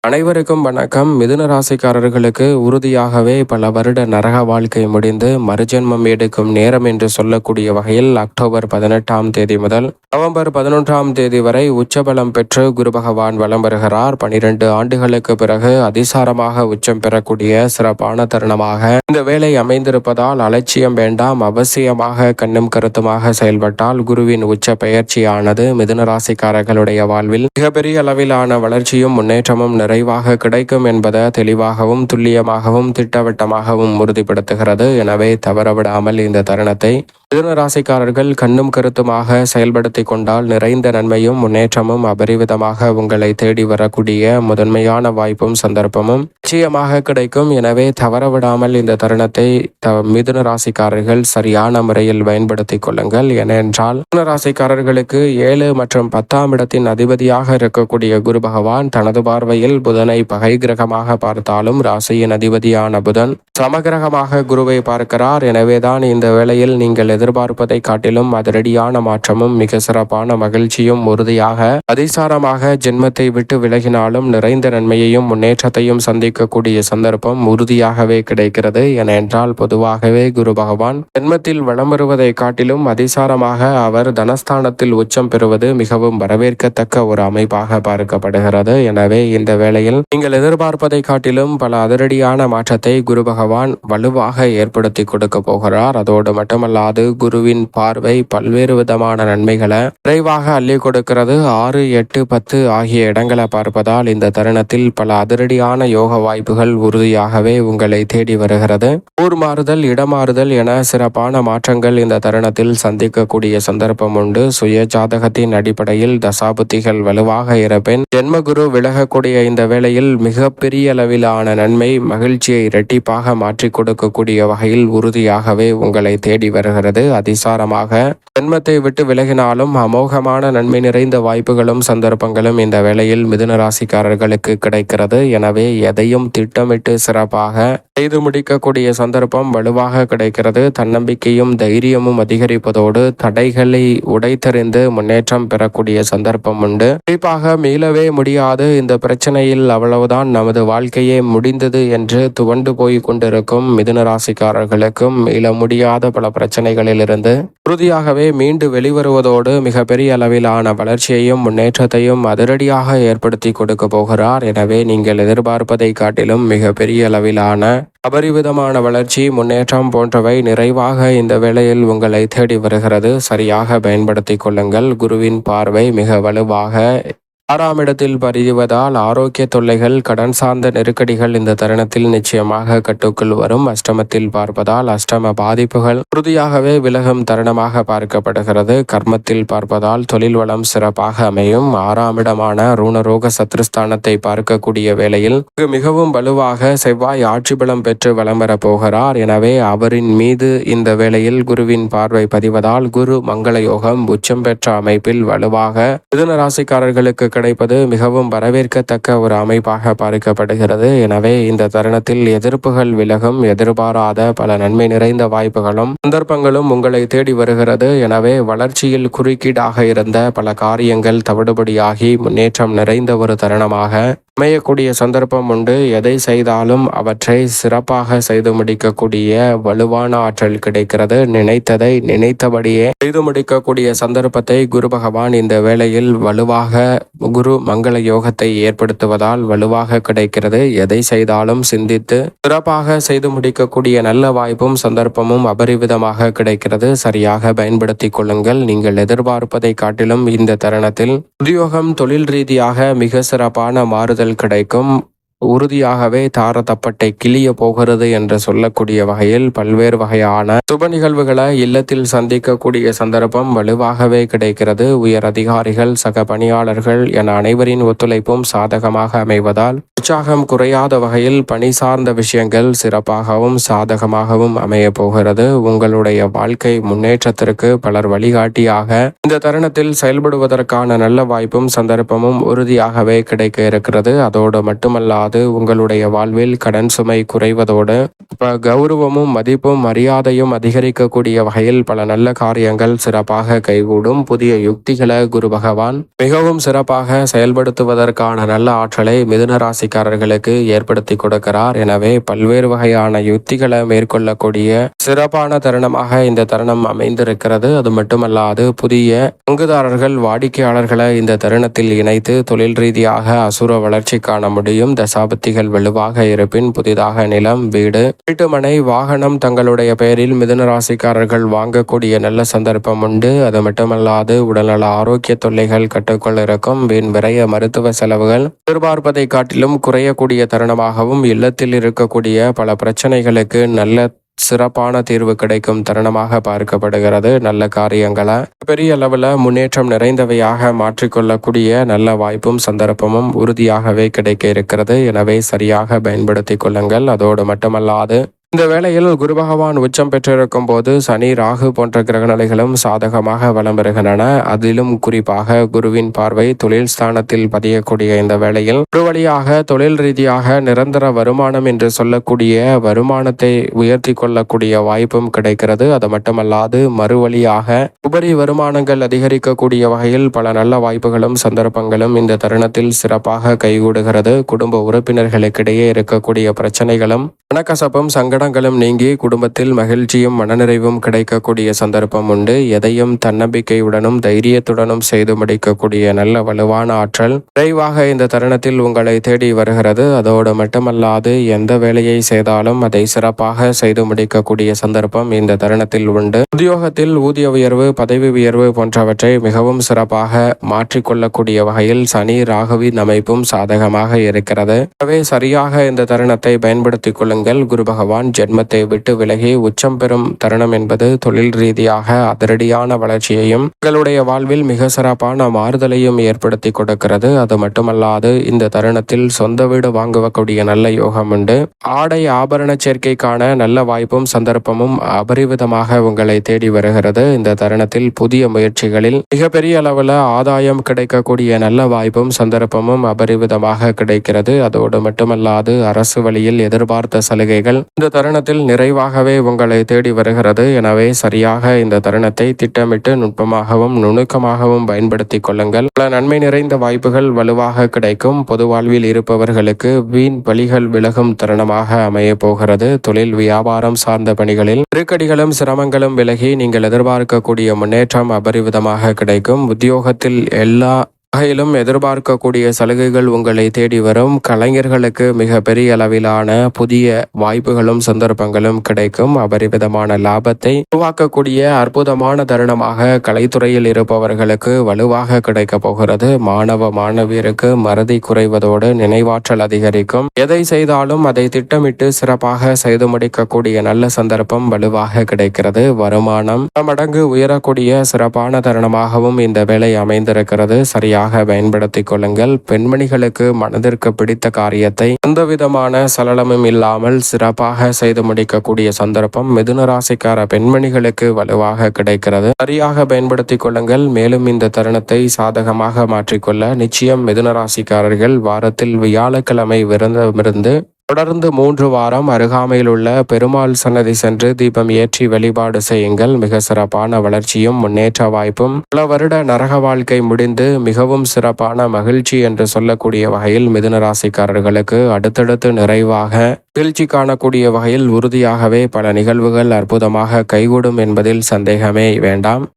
அனைவருக்கும் வணக்கம். மிதுன ராசிக்காரர்களுக்கு உறுதியாகவே பல வருட நரக வாழ்க்கை முடிந்து மறுஜென்மம் எடுக்கும் நேரம் என்று சொல்லக்கூடிய வகையில் அக்டோபர் 18ஆம் தேதி முதல் நவம்பர் 11ஆம் தேதி வரை உச்சபலம் பெற்று குரு பகவான் வலம் வருகிறார். 12 ஆண்டுகளுக்கு பிறகு அதிசாரமாக உச்சம் பெறக்கூடிய சிறப்பான தருணமாக இந்த வேலை அமைந்திருப்பதால் அலட்சியம் வேண்டாம். அவசியமாக கண்ணும் கருத்துமாக செயல்பட்டால் குருவின் உச்ச பெயர்ச்சியானது மிதுன ராசிக்காரர்களுடைய வாழ்வில் மிகப்பெரிய அளவிலான வளர்ச்சியும் முன்னேற்றமும் நிறைவாக கிடைக்கும் என்பதை தெளிவாகவும் துல்லியமாகவும் திட்டவட்டமாகவும் உறுதிப்படுத்துகிறது. எனவே தவறவிடாமல் இந்த தருணத்தை மிதுன ராசிக்காரர்கள் கண்ணும் கருத்துமாக செயல்படுத்தி கொண்டால் நிறைந்த நன்மையும் முன்னேற்றமும் அபரிவிதமாக உங்களை தேடி வரக்கூடிய முதன்மையான வாய்ப்பும் சந்தர்ப்பமும் நிச்சயமாக கிடைக்கும். எனவே தவறவிடாமல் இந்த தருணத்தை மிதுன ராசிக்காரர்கள் சரியான முறையில் பயன்படுத்தி கொள்ளுங்கள். ஏனென்றால் மிதுன ராசிக்காரர்களுக்கு 7 மற்றும் 10ஆம் இடத்தின் அதிபதியாக இருக்கக்கூடிய குரு பகவான் தனது பார்வையில் புதனை பகை கிரகமாக பார்த்தாலும் ராசியின் அதிபதியான புதன் சமகிரகமாக குருவை பார்க்கிறார். எனவேதான் இந்த வேளையில் நீங்கள் எதிர்பார்ப்பதை காட்டிலும் அதிரடியான மாற்றமும் மிக சிறப்பான மகிழ்ச்சியும் உறுதியாக அதிசாரமாக ஜென்மத்தை விட்டு விலகினாலும் நிறைந்த நன்மையையும் முன்னேற்றத்தையும் சந்திக்கக்கூடிய சந்தர்ப்பம் உறுதியாகவே கிடைக்கிறது. ஏனென்றால் பொதுவாகவே குரு பகவான் ஜென்மத்தில் வலம் வருவதை காட்டிலும் அதிசாரமாக அவர் தனஸ்தானத்தில் உச்சம் பெறுவது மிகவும் வரவேற்கத்தக்க ஒரு அமைப்பாக பார்க்கப்படுகிறது. எனவே இந்த வேளையில் நீங்கள் எதிர்பார்ப்பதை காட்டிலும் பல அதிரடியான மாற்றத்தை குரு பகவான் வலுவாக ஏற்படுத்தி கொடுக்க போகிறார். அதோடு மட்டுமல்லாது குருவின் பார்வை பல்வேறு விதமான நன்மைகளை விரைவாக அள்ளி கொடுக்கிறது. 6, 8, 10 ஆகிய இடங்களை பார்ப்பதால் இந்த தருணத்தில் பல அதிரடியான யோக வாய்ப்புகள் உறுதியாகவே உங்களை தேடி வருகிறது. ஊர் மாறுதல், இடமாறுதல் என சிறப்பான மாற்றங்கள் இந்த தருணத்தில் சந்திக்கக்கூடிய சந்தர்ப்பம் உண்டு. சுய ஜாதகத்தின் அடிப்படையில் தசாபுத்திகள் வலுவாக இருப்பின் ஜென்மகுரு விலகக்கூடிய இந்த வேளையில் மிகப்பெரிய அளவிலான நன்மை மகிழ்ச்சியை இரட்டிப்பாக மாற்றி கொடுக்கக்கூடிய வகையில் உறுதியாகவே உங்களை தேடி வருகிறது. அதிசாரமாக ஜென்மத்தை விட்டு விலகினாலும் அமோகமான நன்மை நிறைந்த வாய்ப்புகளும் சந்தர்ப்பங்களும் இந்த வேளையில் மிதுன ராசிக்காரர்களுக்கு கிடைக்கிறது. எனவே எதையும் திட்டமிட்டு சிறப்பாக செய்து முடிக்கக்கூடிய சந்தர்ப்பம் வலுவாக கிடைக்கிறது. தன்னம்பிக்கையும் தைரியமும் அதிகரிப்பதோடு தடைகளை உடைத்தறிந்து முன்னேற்றம் பெறக்கூடிய சந்தர்ப்பம் உண்டு. குறிப்பாக மீளவே முடியாது இந்த பிரச்சனையில் அவ்வளவுதான் நமது வாழ்க்கையே முடிந்தது என்று துவண்டு போய் கொண்டிருக்கும் மிதுன ராசிக்காரர்களுக்கும் மீள முடியாத பல பிரச்சனைகளிலிருந்து உறுதியாகவே மீண்டு வெளிவருவதோடு மிகப்பெரிய அளவிலான வளர்ச்சியையும் முன்னேற்றத்தையும் அதிரடியாக ஏற்படுத்தி கொடுக்க போகிறார். எனவே நீங்கள் எதிர்பார்ப்பதை காட்டிலும் மிகப்பெரிய அளவிலான அபரிவிதமான வளர்ச்சி, முன்னேற்றம் போன்றவை நிறைவாக இந்த வேளையில் உங்களை தேடி வருகிறது. சரியாக பயன்படுத்தி கொள்ளுங்கள். குருவின் பார்வை மிக வலுவாக 6ஆம் இடத்தில் பதிவதால் ஆரோக்கிய தொல்லைகள், கடன் சார்ந்த நெருக்கடிகள் இந்த தருணத்தில் நிச்சயமாக கட்டுக்குள் வரும். அஷ்டமத்தில் பார்ப்பதால் அஷ்டம பாதிப்புகள் உறுதியாகவே விலகும் தருணமாக பார்க்கப்படுகிறது. கர்மத்தில் பார்ப்பதால் தொழில் வளம் சிறப்பாக அமையும். 6ஆம் இடமான ரூணரோக சத்ருஸ்தானத்தை பார்க்கக்கூடிய வேளையில் மிகவும் வலுவாக செவ்வாய் ஆட்சி பலம் பெற்று வலம் வரப் போகிறார். எனவே அவரின் மீது இந்த வேளையில் குருவின் பார்வை பதிவதால் குரு மங்கள யோகம் உச்சம் பெற்ற அமைப்பில் வலுவாக மிதுன ராசிக்காரர்களுக்கு கிடைப்பது மிகவும் வரவேற்கத்தக்க ஒரு அமைப்பாக பார்க்கப்படுகிறது. எனவே இந்த தருணத்தில் எதிர்ப்புகள் விலகும். எதிர்பாராத பல நன்மை நிறைந்த வாய்ப்புகளும் சந்தர்ப்பங்களும் உங்களை தேடி வருகிறது. எனவே வளர்ச்சியில் குறுக்கீடாக இருந்த பல காரியங்கள் தவிடுபடியாகி முன்னேற்றம் நிறைந்த ஒரு தருணமாக அமையக்கூடிய சந்தர்ப்பம் உண்டு. எதை செய்தாலும் அவற்றை சிறப்பாக செய்து முடிக்கக்கூடிய வலுவான ஆற்றல் கிடைக்கிறது. நினைத்ததை நினைத்தபடியே செய்து முடிக்கக்கூடிய சந்தர்ப்பத்தை குரு பகவான் இந்த வேளையில் வலுவாக குரு மங்கள யோகத்தை ஏற்படுத்துவதால் வலுவாக கிடைக்கிறது. எதை செய்தாலும் சிந்தித்து சிறப்பாக செய்து முடிக்கக்கூடிய நல்ல வாய்ப்பும் சந்தர்ப்பமும் அபரிவிதமாக கிடைக்கிறது. சரியாக பயன்படுத்தி கொள்ளுங்கள். நீங்கள் எதிர்பார்ப்பதை காட்டிலும் இந்த தருணத்தில் உத்தியோகம், தொழில் ரீதியாக மிக சிறப்பான மாறுதல் கிடைக்கும். உறுதியாகவே தாரதப்பட்டை கிளிய போகிறது என்று சொல்லக்கூடிய வகையில் பல்வேறு வகையான சுப நிகழ்வுகளை இல்லத்தில் சந்திக்கக்கூடிய சந்தர்ப்பம் வலுவாகவே கிடைக்கிறது. உயர் அதிகாரிகள், சக பணியாளர்கள் என அனைவரின் ஒத்துழைப்பும் சாதகமாக அமைவதால் உற்சாகம் குறையாத வகையில் பணி சார்ந்த விஷயங்கள் சிறப்பாகவும் சாதகமாகவும் அமைய போகிறது. உங்களுடைய வாழ்க்கை முன்னேற்றத்திற்கு பலர் வழிகாட்டியாக இந்த தருணத்தில் செயல்படுவதற்கான நல்ல வாய்ப்பும் சந்தர்ப்பமும் உறுதியாகவே கிடைக்க இருக்கிறது. அதோடு மட்டுமல்லாது உங்களுடைய வாழ்வில் கடன் சுமை குறைவதோடு கௌரவமும் மதிப்பும் மரியாதையும் அதிகரிக்கக்கூடிய வகையில் பல நல்ல காரியங்கள் சிறப்பாக கைகூடும். புதிய யுக்திகளை குரு பகவான் மிகவும் சிறப்பாக செயல்படுத்துவதற்கான நல்ல ஆற்றலை மிதுன ராசி ராசிக்காரர்களுக்கு ஏற்படுத்தி கொடுக்கிறார். எனவே பல்வேறு வகையான யுத்திகளை மேற்கொள்ளக்கூடிய சிறப்பான தருணமாக இந்த தருணம் அமைந்திருக்கிறது. அது மட்டுமல்லாது புதிய பங்குதாரர்கள் வாடிக்கையாளர்களை இந்த தருணத்தில் இணைத்து தொழில் ரீதியாக அசுர வளர்ச்சி காண முடியும். தசாபத்திகள் வலுவாக இருப்பின் புதிதாக நிலம், வீடு, வீட்டுமனை, வாகனம் தங்களுடைய பெயரில் மிதுன ராசிக்காரர்கள் வாங்கக்கூடிய நல்ல சந்தர்ப்பம் உண்டு. அது மட்டுமல்லாது உடல்நல ஆரோக்கிய தொல்லைகள் கட்டுக்குள் இருக்கும். வீண் விரைய மருத்துவ செலவுகள் எதிர்பார்ப்பதை காட்டிலும் குறையக்கூடிய தருணமாகவும், இல்லத்தில் இருக்கக்கூடிய பல பிரச்சனைகளுக்கு நல்ல சிறப்பான தீர்வு கிடைக்கும் தருணமாக பார்க்கப்படுகிறது. நல்ல காரியங்களை பெரிய அளவில் முன்னேற்றம் நிறைந்தவையாக மாற்றிக்கொள்ளக்கூடிய நல்ல வாய்ப்பும் சந்தர்ப்பமும் உறுதியாகவே கிடைக்க இருக்கிறது. எனவே சரியாக பயன்படுத்தி கொள்ளுங்கள். அதோடு மட்டுமல்லாது இந்த வேளையில் குரு பகவான் உச்சம் பெற்றிருக்கும் போது சனி, ராகு போன்ற கிரகநிலைகளும் சாதகமாக வலம் வருகின்றன. அதிலும் குறிப்பாக குருவின் பார்வை தொழில் ஸ்தானத்தில் பதியக்கூடிய இந்த வேளையில் ஒரு வழியாக தொழில் ரீதியாக நிரந்தர வருமானம் என்று சொல்லக்கூடிய வருமானத்தை உயர்த்தி கொள்ளக்கூடிய வாய்ப்பும் கிடைக்கிறது. அது மட்டுமல்லாது மறுவழியாக உபரி வருமானங்கள் அதிகரிக்கக்கூடிய வகையில் பல நல்ல வாய்ப்புகளும் சந்தர்ப்பங்களும் இந்த தருணத்தில் சிறப்பாக கைகூடுகிறது. குடும்ப உறுப்பினர்களுக்கிடையே இருக்கக்கூடிய பிரச்சனைகளும் மனக்கசப்பும் சங்கடங்களும் நீங்கி குடும்பத்தில் மகிழ்ச்சியும் மனநிறைவும் கிடைக்கக்கூடிய சந்தர்ப்பம் உண்டு. எதையும் தன்னம்பிக்கையுடனும் தைரியத்துடனும் செய்து முடிக்கக்கூடிய நல்ல வலுவான ஆற்றல் விரைவாக இந்த தருணத்தில் உங்களை தேடி வருகிறது. அதோடு மட்டுமல்லாது எந்த வேலையை செய்தாலும் அதை சிறப்பாக செய்து முடிக்கக்கூடிய சந்தர்ப்பம் இந்த தருணத்தில் உண்டு. உத்தியோகத்தில் ஊதிய உயர்வு, பதவி உயர்வு போன்றவற்றை மிகவும் சிறப்பாக மாற்றிக்கொள்ளக்கூடிய வகையில் சனி, ராகுவின் அமைப்பும் சாதகமாக இருக்கிறது. எனவே சரியாக இந்த தருணத்தை பயன்படுத்திக் கொள்ளுங்கள். குரு பகவான் ஜென்மத்தை விட்டு விலகி உச்சம் பெறும் தருணம் என்பது தொழில் ரீதியாக அதிரடியான வளர்ச்சியையும் உங்களுடைய வாழ்வில் மிக சிறப்பான மாறுதலையும் ஏற்படுத்தி கொடுக்கிறது. அது மட்டுமல்லாது இந்த தருணத்தில் சொந்த வீடு வாங்கக்கூடிய நல்ல யோகம் உண்டு. ஆடை ஆபரண சேர்க்கைக்கான நல்ல வாய்ப்பும் சந்தர்ப்பமும் அபரிவிதமாக உங்களை தேடி வருகிறது. இந்த தருணத்தில் புதிய முயற்சிகளில் மிகப்பெரிய அளவில் ஆதாயம் கிடைக்கக்கூடிய நல்ல வாய்ப்பும் சந்தர்ப்பமும் அபரிவிதமாக கிடைக்கிறது. அதோடு மட்டுமல்லாது அரசு வழியில் எதிர்பார்த்த சலுகைகள் இந்த தருணத்தில் நிறைவாகவே உங்களை தேடி வருகிறது. எனவே சரியாக இந்த தருணத்தை திட்டமிட்டு நுட்பமாகவும் நுணுக்கமாகவும் பயன்படுத்தி கொள்ளுங்கள். பல நன்மை நிறைந்த வாய்ப்புகள் வலுவாக கிடைக்கும். பொது வாழ்வில் இருப்பவர்களுக்கு வீண் வழிகள் விலகும் தருணமாக அமைய போகிறது. தொழில் வியாபாரம் சார்ந்த பணிகளில் நெருக்கடிகளும் சிரமங்களும் விலகி நீங்கள் எதிர்பார்க்கக்கூடிய முன்னேற்றம் அபரிவிதமாக கிடைக்கும். உத்தியோகத்தில் எல்லா வகையிலும் எதிர்பார்க்கக்கூடிய சலுகைகள் உங்களை தேடி வரும். கலைஞர்களுக்கு மிக பெரிய அளவிலான புதிய வாய்ப்புகளும் சந்தர்ப்பங்களும் கிடைக்கும். அபரிவிதமான லாபத்தை உருவாக்கக்கூடிய அற்புதமான தருணமாக கலைத்துறையில் இருப்பவர்களுக்கு வலுவாக கிடைக்க போகிறது. மாணவ மாணவியருக்கு மறதி குறைவதோடு நினைவாற்றல் அதிகரிக்கும். எதை செய்தாலும் அதை திட்டமிட்டு சிறப்பாக செய்து முடிக்கக்கூடிய நல்ல சந்தர்ப்பம் வலுவாக கிடைக்கிறது. வருமானம் மடங்கு உயரக்கூடிய சிறப்பான தருணமாகவும் இந்த வேலை அமைந்திருக்கிறது. சரியாக பயன்படுத்திக் கொள்ளுங்கள். பெண்மணிகளுக்கு மனதிற்கு பிடித்த காரியத்தை எந்த விதமான சலனமும் இல்லாமல் சிறப்பாக செய்து முடிக்கக்கூடிய சந்தர்ப்பம் மிதுன ராசிக்கார பெண்மணிகளுக்கு வலுவாக கிடைக்கிறது. சரியாக பயன்படுத்திக் கொள்ளுங்கள். மேலும் இந்த தருணத்தை சாதகமாக மாற்றிக்கொள்ள நிச்சயம் மிதுன ராசிக்காரர்கள் வாரத்தில் வியாழக்கிழமை விரதமிருந்து தொடர்ந்து 3 வாரம் அருகாமையில் உள்ள பெருமாள் சன்னதி சென்று தீபம் ஏற்றி வழிபாடு செய்யுங்கள். மிக சிறப்பான வளர்ச்சியும் முன்னேற்ற வாய்ப்பும் பல வருட நரக வாழ்க்கை முடிந்து மிகவும் சிறப்பான மகிழ்ச்சி என்று சொல்லக்கூடிய வகையில் மிதுன ராசிக்காரர்களுக்கு அடுத்தடுத்து நிறைவாக மகிழ்ச்சி காணக்கூடிய வகையில் உறுதியாகவே பல நிகழ்வுகள் அற்புதமாக கைகூடும் என்பதில் சந்தேகமே வேண்டாம்.